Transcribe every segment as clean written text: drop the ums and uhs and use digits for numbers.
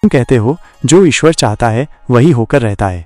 तुम कहते हो जो ईश्वर चाहता है वही होकर रहता है।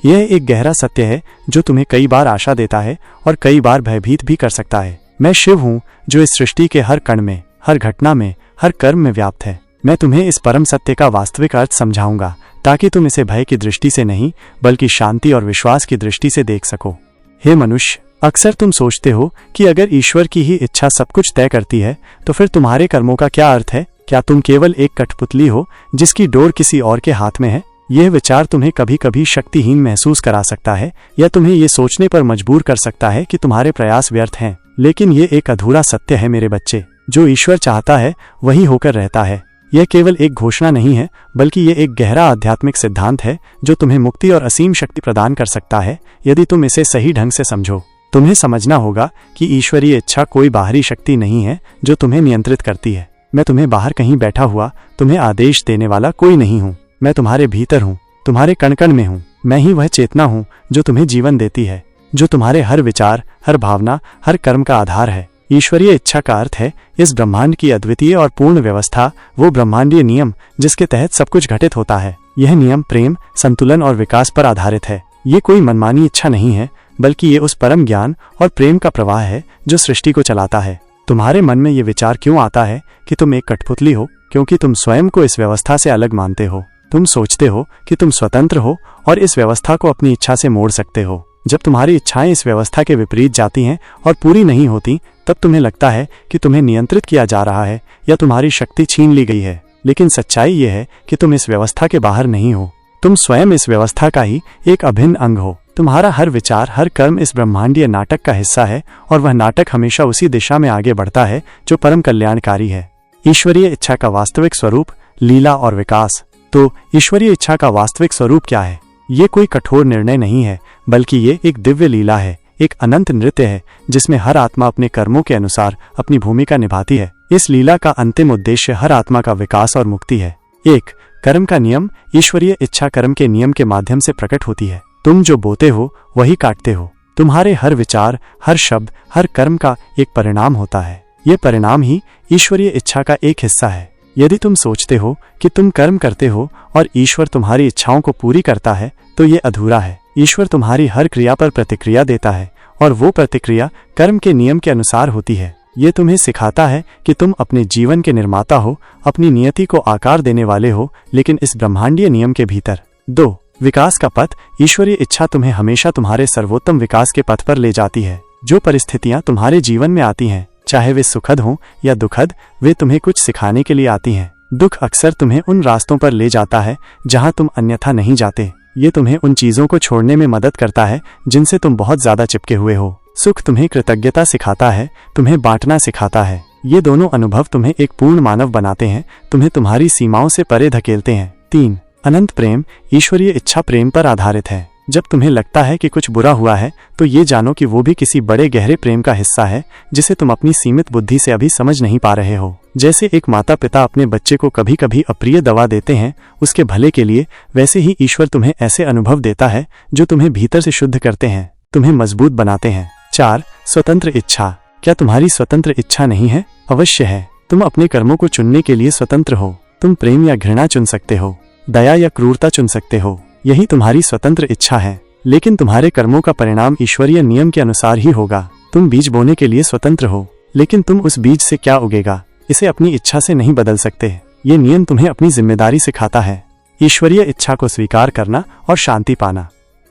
यह एक गहरा सत्य है जो तुम्हें कई बार आशा देता है और कई बार भयभीत भी कर सकता है। मैं शिव हूँ जो इस सृष्टि के हर कण में, हर घटना में, हर कर्म में व्याप्त है। मैं तुम्हें इस परम सत्य का वास्तविक अर्थ समझाऊंगा ताकि तुम इसे भय की दृष्टि से नहीं बल्कि शांति और विश्वास की दृष्टि से देख सको। हे मनुष्य, अक्सर तुम सोचते हो कि अगर ईश्वर की ही इच्छा सब कुछ तय करती है तो फिर तुम्हारे कर्मों का क्या अर्थ है? क्या तुम केवल एक कठपुतली हो जिसकी डोर किसी और के हाथ में है? यह विचार तुम्हें कभी कभी शक्तिहीन महसूस करा सकता है या तुम्हें ये सोचने पर मजबूर कर सकता है कि तुम्हारे प्रयास व्यर्थ हैं। लेकिन ये एक अधूरा सत्य है मेरे बच्चे। जो ईश्वर चाहता है वही होकर रहता है। यह केवल एक घोषणा नहीं है बल्कि ये एक गहरा आध्यात्मिक सिद्धांत है जो तुम्हें मुक्ति और असीम शक्ति प्रदान कर सकता है यदि तुम इसे सही ढंग से समझो। तुम्हें समझना होगा कि ईश्वरीय इच्छा कोई बाहरी शक्ति नहीं है जो तुम्हें नियंत्रित करती है। मैं तुम्हें बाहर कहीं बैठा हुआ तुम्हें आदेश देने वाला कोई नहीं हूँ। मैं तुम्हारे भीतर हूँ, तुम्हारे कण कण में हूँ। मैं ही वह चेतना हूँ जो तुम्हें जीवन देती है, जो तुम्हारे हर विचार, हर भावना, हर कर्म का आधार है। ईश्वरीय इच्छा का अर्थ है इस ब्रह्मांड की अद्वितीय और पूर्ण व्यवस्था, वो ब्रह्मांडीय नियम जिसके तहत सब कुछ घटित होता है। यह नियम प्रेम, संतुलन और विकास पर आधारित है। ये कोई मनमानी इच्छा नहीं है बल्कि ये उस परम ज्ञान और प्रेम का प्रवाह है जो सृष्टि को चलाता है। तुम्हारे मन में ये विचार क्यों आता है कि तुम एक कठपुतली हो? क्योंकि तुम स्वयं को इस व्यवस्था से अलग मानते हो। तुम सोचते हो कि तुम स्वतंत्र हो और इस व्यवस्था को अपनी इच्छा से मोड़ सकते हो। जब तुम्हारी इच्छाएं इस व्यवस्था के विपरीत जाती हैं और पूरी नहीं होती तब तुम्हें लगता है कि तुम्हें नियंत्रित किया जा रहा है या तुम्हारी शक्ति छीन ली गई है। लेकिन सच्चाई ये है कि तुम इस व्यवस्था के बाहर नहीं हो। तुम स्वयं इस व्यवस्था का ही एक अभिन्न अंग हो। तुम्हारा हर विचार, हर कर्म इस ब्रह्मांडीय नाटक का हिस्सा है और वह नाटक हमेशा उसी दिशा में आगे बढ़ता है जो परम कल्याणकारी है। ईश्वरीय इच्छा का वास्तविक स्वरूप लीला और विकास। तो ईश्वरीय इच्छा का वास्तविक स्वरूप क्या है? ये कोई कठोर निर्णय नहीं है बल्कि ये एक दिव्य लीला है, एक अनंत नृत्य है जिसमें हर आत्मा अपने कर्मों के अनुसार अपनी भूमिका निभाती है। इस लीला का अंतिम उद्देश्य हर आत्मा का विकास और मुक्ति है। एक कर्म का नियम। ईश्वरीय इच्छा कर्म के नियम के माध्यम से प्रकट होती है। तुम जो बोते हो वही काटते हो। तुम्हारे हर विचार, हर शब्द, हर कर्म का एक परिणाम होता है। ये परिणाम ही ईश्वरीय इच्छा का एक हिस्सा है। यदि तुम सोचते हो कि तुम कर्म करते हो और ईश्वर तुम्हारी इच्छाओं को पूरी करता है तो ये अधूरा है। ईश्वर तुम्हारी हर क्रिया पर प्रतिक्रिया देता है और वो प्रतिक्रिया कर्म के नियम के अनुसार होती है। ये तुम्हें सिखाता है कि तुम अपने जीवन के निर्माता हो, अपनी नियति को आकार देने वाले हो, लेकिन इस ब्रह्मांडीय नियम के भीतर। 2 विकास का पथ। ईश्वरीय इच्छा तुम्हें हमेशा तुम्हारे सर्वोत्तम विकास के पथ पर ले जाती है। जो परिस्थितियां तुम्हारे जीवन में आती हैं, चाहे वे सुखद हों या दुखद, वे तुम्हें कुछ सिखाने के लिए आती हैं। दुख अक्सर तुम्हें उन रास्तों पर ले जाता है जहां तुम अन्यथा नहीं जाते। ये तुम्हें उन चीजों को छोड़ने में मदद करता है जिनसे तुम बहुत ज्यादा चिपके हुए हो। सुख तुम्हें कृतज्ञता सिखाता है, तुम्हें बांटना सिखाता है। ये दोनों अनुभव तुम्हें एक पूर्ण मानव बनाते हैं, तुम्हें तुम्हारी सीमाओं से परे धकेलते हैं। 3 अनंत प्रेम। ईश्वरीय इच्छा प्रेम पर आधारित है। जब तुम्हें लगता है कि कुछ बुरा हुआ है तो ये जानो कि वो भी किसी बड़े गहरे प्रेम का हिस्सा है जिसे तुम अपनी सीमित बुद्धि से अभी समझ नहीं पा रहे हो। जैसे एक माता पिता अपने बच्चे को कभी कभी अप्रिय दवा देते हैं उसके भले के लिए, वैसे ही ईश्वर तुम्हें ऐसे अनुभव देता है जो तुम्हें भीतर से शुद्ध करते हैं, तुम्हें मजबूत बनाते हैं। 4 स्वतंत्र इच्छा। क्या तुम्हारी स्वतंत्र इच्छा नहीं है? अवश्य है। तुम अपने कर्मों को चुनने के लिए स्वतंत्र हो। तुम प्रेम या घृणा चुन सकते हो, दया या क्रूरता चुन सकते हो। यही तुम्हारी स्वतंत्र इच्छा है। लेकिन तुम्हारे कर्मों का परिणाम ईश्वरीय नियम के अनुसार ही होगा। तुम बीज बोने के लिए स्वतंत्र हो, लेकिन तुम उस बीज से क्या उगेगा इसे अपनी इच्छा से नहीं बदल सकते। ये नियम तुम्हें अपनी जिम्मेदारी सिखाता है, ईश्वरीय इच्छा को स्वीकार करना और शांति पाना।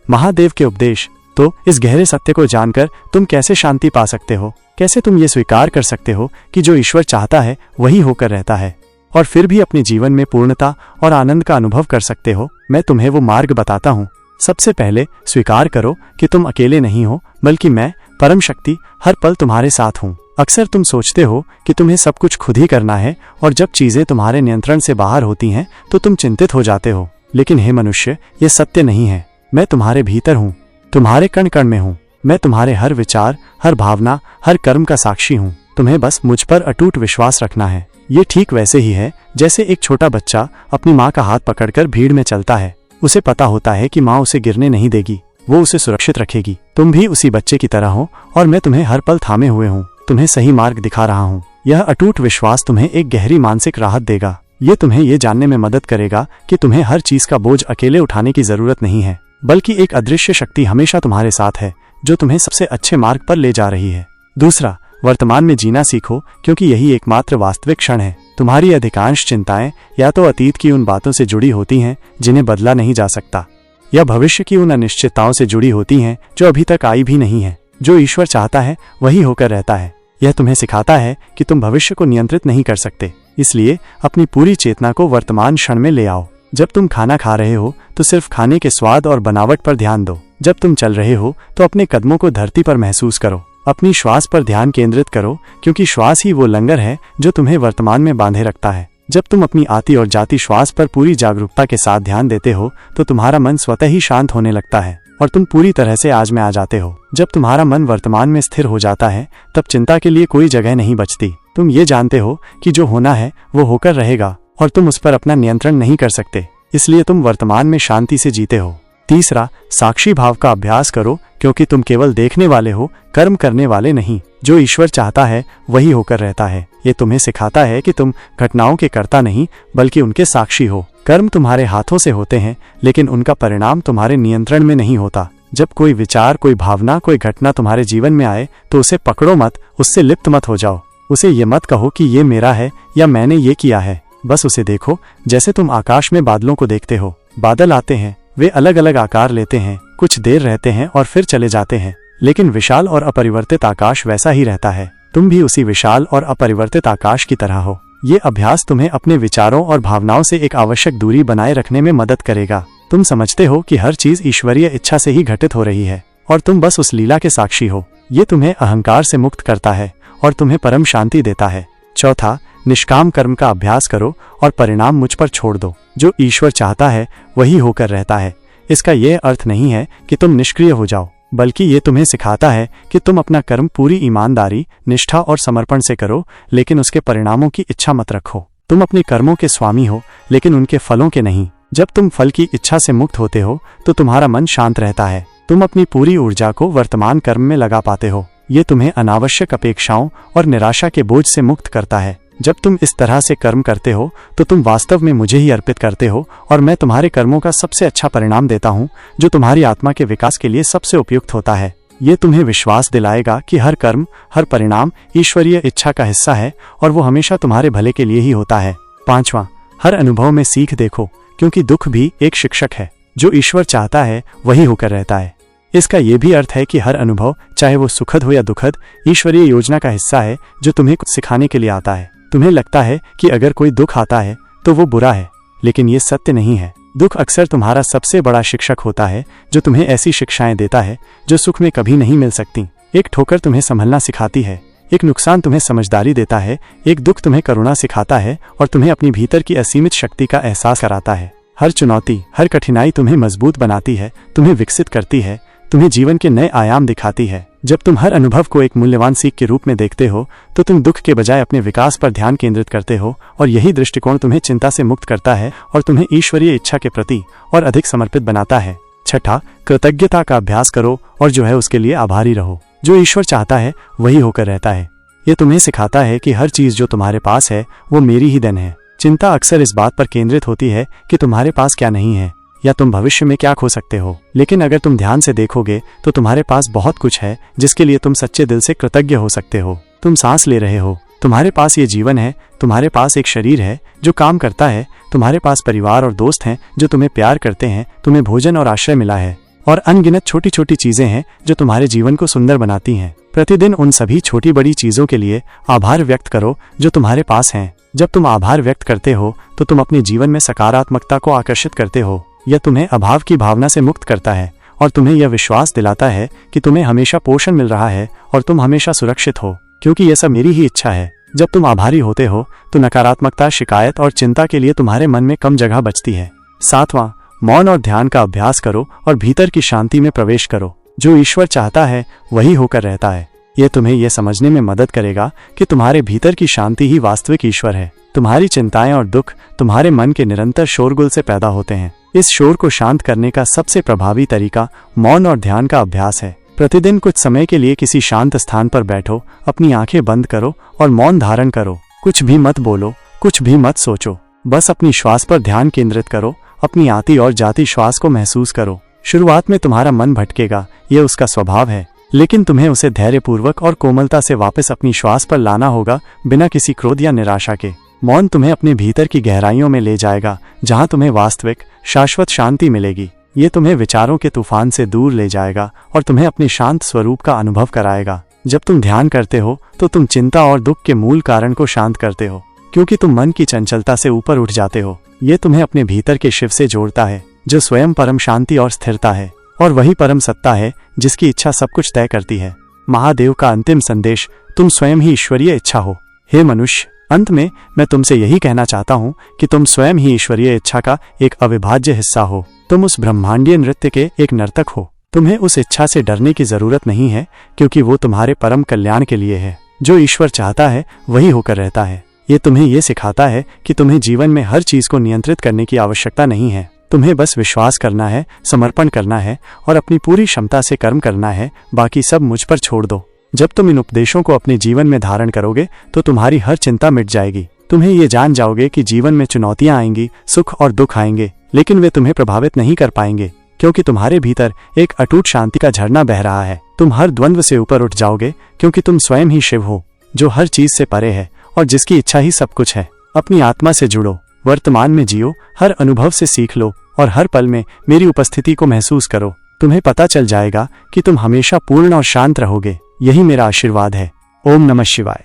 महादेव के उपदेश। तो इस गहरे सत्य को जानकर तुम कैसे शांति पा सकते हो? कैसे तुम ये स्वीकार कर सकते हो कि जो ईश्वर चाहता है वही होकर रहता है और फिर भी अपने जीवन में पूर्णता और आनंद का अनुभव कर सकते हो? मैं तुम्हें वो मार्ग बताता हूँ। सबसे पहले स्वीकार करो कि तुम अकेले नहीं हो, बल्कि मैं, परम शक्ति, हर पल तुम्हारे साथ हूँ। अक्सर तुम सोचते हो कि तुम्हें सब कुछ खुद ही करना है और जब चीजें तुम्हारे नियंत्रण से बाहर होती हैं तो तुम चिंतित हो जाते हो। लेकिन हे मनुष्य, ये सत्य नहीं है। मैं तुम्हारे भीतर हूँ, तुम्हारे कण कण में हूँ। मैं तुम्हारे हर विचार, हर भावना, हर कर्म का साक्षी हूँ। तुम्हें बस मुझ पर अटूट विश्वास रखना है। ये ठीक वैसे ही है जैसे एक छोटा बच्चा अपनी माँ का हाथ पकड़कर भीड़ में चलता है। उसे पता होता है कि माँ उसे गिरने नहीं देगी, वो उसे सुरक्षित रखेगी। तुम भी उसी बच्चे की तरह हो और मैं तुम्हें हर पल थामे हुए हूँ, तुम्हें सही मार्ग दिखा रहा हूँ। यह अटूट विश्वास तुम्हें एक गहरी मानसिक राहत देगा। ये तुम्हें ये जानने में मदद करेगा कि तुम्हें हर चीज का बोझ अकेले उठाने की जरूरत नहीं है, बल्कि एक अदृश्य शक्ति हमेशा तुम्हारे साथ है जो तुम्हें सबसे अच्छे मार्ग पर ले जा रही है। दूसरा, वर्तमान में जीना सीखो, क्योंकि यही एकमात्र वास्तविक क्षण है। तुम्हारी अधिकांश चिंताएं या तो अतीत की उन बातों से जुड़ी होती हैं जिन्हें बदला नहीं जा सकता, या भविष्य की उन अनिश्चितताओं से जुड़ी होती हैं जो अभी तक आई भी नहीं है। जो ईश्वर चाहता है वही होकर रहता है। यह तुम्हें सिखाता है कि तुम भविष्य को नियंत्रित नहीं कर सकते, इसलिए अपनी पूरी चेतना को वर्तमान क्षण में ले आओ। जब तुम खाना खा रहे हो तो सिर्फ खाने के स्वाद और बनावट पर ध्यान दो। जब तुम चल रहे हो तो अपने कदमों को धरती पर महसूस करो। अपनी श्वास पर ध्यान केंद्रित करो, क्योंकि श्वास ही वो लंगर है जो तुम्हें वर्तमान में बांधे रखता है। जब तुम अपनी आती और जाती श्वास पर पूरी जागरूकता के साथ ध्यान देते हो तो तुम्हारा मन स्वतः ही शांत होने लगता है और तुम पूरी तरह से आज में आ जाते हो। जब तुम्हारा मन वर्तमान में स्थिर हो जाता है तब चिंता के लिए कोई जगह नहीं बचती। तुम ये जानते हो कि जो होना है वो होकर रहेगा और तुम उस पर अपना नियंत्रण नहीं कर सकते, इसलिए तुम वर्तमान में शांति से जीते हो। तीसरा, साक्षी भाव का अभ्यास करो, क्योंकि तुम केवल देखने वाले हो, कर्म करने वाले नहीं। जो ईश्वर चाहता है वही होकर रहता है। ये तुम्हें सिखाता है कि तुम घटनाओं के कर्ता नहीं बल्कि उनके साक्षी हो। कर्म तुम्हारे हाथों से होते हैं, लेकिन उनका परिणाम तुम्हारे नियंत्रण में नहीं होता। जब कोई विचार, कोई भावना, कोई घटना तुम्हारे जीवन में आए तो उसे पकड़ो मत, उससे लिप्त मत हो जाओ। उसे ये मत कहो कि ये मेरा है या मैंने ये किया है। बस उसे देखो जैसे तुम आकाश में बादलों को देखते हो। बादल आते हैं, वे अलग अलग आकार लेते हैं, कुछ देर रहते हैं और फिर चले जाते हैं, लेकिन विशाल और अपरिवर्तित आकाश वैसा ही रहता है। तुम भी उसी विशाल और अपरिवर्तित आकाश की तरह हो। ये अभ्यास तुम्हें अपने विचारों और भावनाओं से एक आवश्यक दूरी बनाए रखने में मदद करेगा। तुम समझते हो कि हर चीज ईश्वरीय इच्छा से ही घटित हो रही है और तुम बस उस लीला के साक्षी हो। ये तुम्हें अहंकार से मुक्त करता है और तुम्हें परम शांति देता है। चौथा, निष्काम कर्म का अभ्यास करो और परिणाम मुझ पर छोड़ दो। जो ईश्वर चाहता है वही होकर रहता है। इसका यह अर्थ नहीं है कि तुम निष्क्रिय हो जाओ, बल्कि ये तुम्हें सिखाता है कि तुम अपना कर्म पूरी ईमानदारी, निष्ठा और समर्पण से करो, लेकिन उसके परिणामों की इच्छा मत रखो। तुम अपने कर्मों के स्वामी हो, लेकिन उनके फलों के नहीं। जब तुम फल की इच्छा से मुक्त होते हो तो तुम्हारा मन शांत रहता है। तुम अपनी पूरी ऊर्जा को वर्तमान कर्म में लगा पाते हो। ये तुम्हें अनावश्यक अपेक्षाओं और निराशा के बोझ से मुक्त करता है। जब तुम इस तरह से कर्म करते हो तो तुम वास्तव में मुझे ही अर्पित करते हो और मैं तुम्हारे कर्मों का सबसे अच्छा परिणाम देता हूँ, जो तुम्हारी आत्मा के विकास के लिए सबसे उपयुक्त होता है। ये तुम्हें विश्वास दिलाएगा कि हर कर्म, हर परिणाम ईश्वरीय इच्छा का हिस्सा है और वो हमेशा तुम्हारे भले के लिए ही होता है। पांचवा, हर अनुभव में सीख देखो, क्योंकि दुख भी एक शिक्षक है। जो ईश्वर चाहता है वही होकर रहता है। इसका ये भी अर्थ है कि हर अनुभव, चाहे वो सुखद हो या दुखद, ईश्वरीय योजना का हिस्सा है जो तुम्हें कुछ सिखाने के लिए आता है। तुम्हें लगता है कि अगर कोई दुख आता है तो वो बुरा है, लेकिन ये सत्य नहीं है। दुख अक्सर तुम्हारा सबसे बड़ा शिक्षक होता है, जो तुम्हें ऐसी शिक्षाएं देता है जो सुख में कभी नहीं मिल सकती। एक ठोकर तुम्हें संभलना सिखाती है, एक नुकसान तुम्हें समझदारी देता है, एक दुख तुम्हें करुणा सिखाता है और तुम्हें अपनी भीतर की असीमित शक्ति का एहसास कराता है। हर चुनौती, हर कठिनाई तुम्हें मजबूत बनाती है, तुम्हें विकसित करती है, तुम्हें जीवन के नए आयाम दिखाती है। जब तुम हर अनुभव को एक मूल्यवान सीख के रूप में देखते हो तो तुम दुख के बजाय अपने विकास पर ध्यान केंद्रित करते हो, और यही दृष्टिकोण तुम्हें चिंता से मुक्त करता है और तुम्हें ईश्वरीय इच्छा के प्रति और अधिक समर्पित बनाता है। छठा, कृतज्ञता का अभ्यास करो और जो है उसके लिए आभारी रहो। जो ईश्वर चाहता है वही होकर रहता है। ये तुम्हें सिखाता है कि हर चीज जो तुम्हारे पास है वो मेरी ही देन है। चिंता अक्सर इस बात पर केंद्रित होती है कि तुम्हारे पास क्या नहीं है या तुम भविष्य में क्या खो सकते हो, लेकिन अगर तुम ध्यान से देखोगे तो तुम्हारे पास बहुत कुछ है जिसके लिए तुम सच्चे दिल से कृतज्ञ हो सकते हो। तुम सांस ले रहे हो, तुम्हारे पास ये जीवन है, तुम्हारे पास एक शरीर है जो काम करता है, तुम्हारे पास परिवार और दोस्त हैं जो तुम्हें प्यार करते हैं, तुम्हें भोजन और आश्रय मिला है, और अनगिनत छोटी छोटी चीजें हैं जो तुम्हारे जीवन को सुंदर बनाती हैं। प्रतिदिन उन सभी छोटी बड़ी चीजों के लिए आभार व्यक्त करो जो तुम्हारे पास हैं। जब तुम आभार व्यक्त करते हो तो तुम अपने जीवन में सकारात्मकता को आकर्षित करते हो। यह तुम्हें अभाव की भावना से मुक्त करता है और तुम्हें यह विश्वास दिलाता है कि तुम्हें हमेशा पोषण मिल रहा है और तुम हमेशा सुरक्षित हो, क्योंकि यह सब मेरी ही इच्छा है। जब तुम आभारी होते हो तो नकारात्मकता, शिकायत और चिंता के लिए तुम्हारे मन में कम जगह बचती है। सातवां, मौन और ध्यान का अभ्यास करो और भीतर की शांति में प्रवेश करो। जो ईश्वर चाहता है वही होकर रहता है। यह तुम्हें यह समझने में मदद करेगा कि तुम्हारे भीतर की शांति ही वास्तविक ईश्वर है। तुम्हारी चिंताएं और दुख तुम्हारे मन के निरंतर शोरगुल से पैदा होते हैं। इस शोर को शांत करने का सबसे प्रभावी तरीका मौन और ध्यान का अभ्यास है। प्रतिदिन कुछ समय के लिए किसी शांत स्थान पर बैठो, अपनी आंखें बंद करो और मौन धारण करो। कुछ भी मत बोलो, कुछ भी मत सोचो, बस अपनी श्वास पर ध्यान केंद्रित करो, अपनी आती और जाती श्वास को महसूस करो। शुरुआत में तुम्हारा मन भटकेगा, ये उसका स्वभाव है, लेकिन तुम्हें उसे धैर्यपूर्वक और कोमलता से वापस अपनी श्वास पर लाना होगा, बिना किसी क्रोध या निराशा के। मौन तुम्हें अपने भीतर की गहराइयों में ले जाएगा, जहां तुम्हें वास्तविक शाश्वत शांति मिलेगी। ये तुम्हें विचारों के तूफान से दूर ले जाएगा और तुम्हें अपने शांत स्वरूप का अनुभव कराएगा। जब तुम ध्यान करते हो तो तुम चिंता और दुख के मूल कारण को शांत करते हो, क्योंकि तुम मन की चंचलता से ऊपर उठ जाते हो। ये तुम्हें अपने भीतर के शिव से जोड़ता है, जो स्वयं परम शांति और स्थिरता है, और वही परम सत्ता है जिसकी इच्छा सब कुछ तय करती है। महादेव का अंतिम संदेश, तुम स्वयं ही ईश्वरीय इच्छा हो। हे मनुष्य, अंत में मैं तुमसे यही कहना चाहता हूँ कि तुम स्वयं ही ईश्वरीय इच्छा का एक अविभाज्य हिस्सा हो। तुम उस ब्रह्मांडीय नृत्य के एक नर्तक हो। तुम्हें उस इच्छा से डरने की जरूरत नहीं है, क्योंकि वो तुम्हारे परम कल्याण के लिए है। जो ईश्वर चाहता है वही होकर रहता है। ये तुम्हें ये सिखाता है कि तुम्हें जीवन में हर चीज को नियंत्रित करने की आवश्यकता नहीं है। तुम्हें बस विश्वास करना है, समर्पण करना है और अपनी पूरी क्षमता से कर्म करना है। बाकी सब मुझ पर छोड़ दो। जब तुम इन उपदेशों को अपने जीवन में धारण करोगे तो तुम्हारी हर चिंता मिट जाएगी। तुम्हें ये जान जाओगे कि जीवन में चुनौतियां आएंगी, सुख और दुख आएंगे, लेकिन वे तुम्हें प्रभावित नहीं कर पाएंगे, क्योंकि तुम्हारे भीतर एक अटूट शांति का झरना बह रहा है। तुम हर द्वंद्व से ऊपर उठ जाओगे, क्योंकि तुम स्वयं ही शिव हो, जो हर चीज से परे है और जिसकी इच्छा ही सब कुछ है। अपनी आत्मा से जुड़ो, वर्तमान में जियो, हर अनुभव से सीख लो और हर पल में मेरी उपस्थिति को महसूस करो। तुम्हें पता चल जाएगा कि तुम हमेशा पूर्ण और शांत रहोगे। यही मेरा आशीर्वाद है। ओम नमः शिवाय।